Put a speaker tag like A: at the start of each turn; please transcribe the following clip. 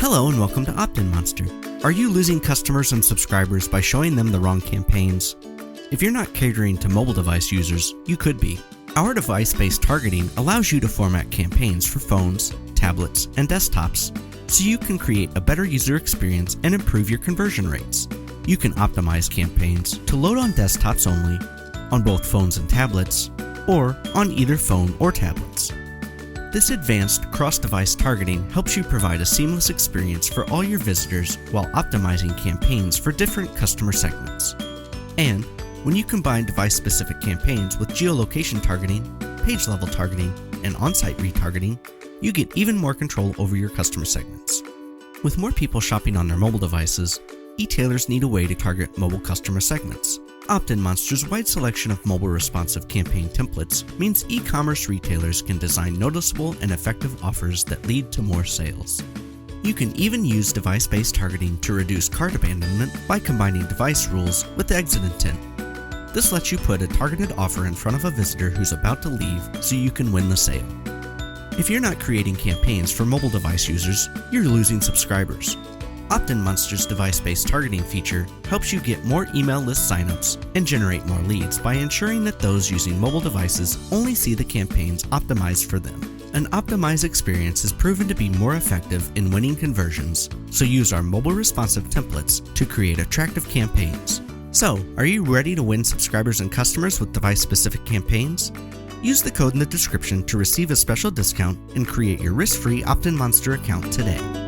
A: Hello and welcome to OptinMonster. Are you losing customers and subscribers by showing them the wrong campaigns? If you're not catering to mobile device users, you could be. Our device-based targeting allows you to format campaigns for phones, tablets, and desktops, so you can create a better user experience and improve your conversion rates. You can optimize campaigns to load on desktops only, on both phones and tablets, or on either phone or tablets. This advanced cross-device targeting helps you provide a seamless experience for all your visitors while optimizing campaigns for different customer segments. And when you combine device-specific campaigns with geolocation targeting, page-level targeting, and on-site retargeting, you get even more control over your customer segments. With more people shopping on their mobile devices, e-tailers need a way to target mobile customer segments. OptinMonster's wide selection of mobile responsive campaign templates means e-commerce retailers can design noticeable and effective offers that lead to more sales. You can even use device-based targeting to reduce cart abandonment by combining device rules with exit intent. This lets you put a targeted offer in front of a visitor who's about to leave so you can win the sale. If you're not creating campaigns for mobile device users, you're losing subscribers. OptinMonster's device-based targeting feature helps you get more email list signups and generate more leads by ensuring that those using mobile devices only see the campaigns optimized for them. An optimized experience is proven to be more effective in winning conversions, so use our mobile responsive templates to create attractive campaigns. So, are you ready to win subscribers and customers with device-specific campaigns? Use the code in the description to receive a special discount and create your risk-free OptinMonster account today.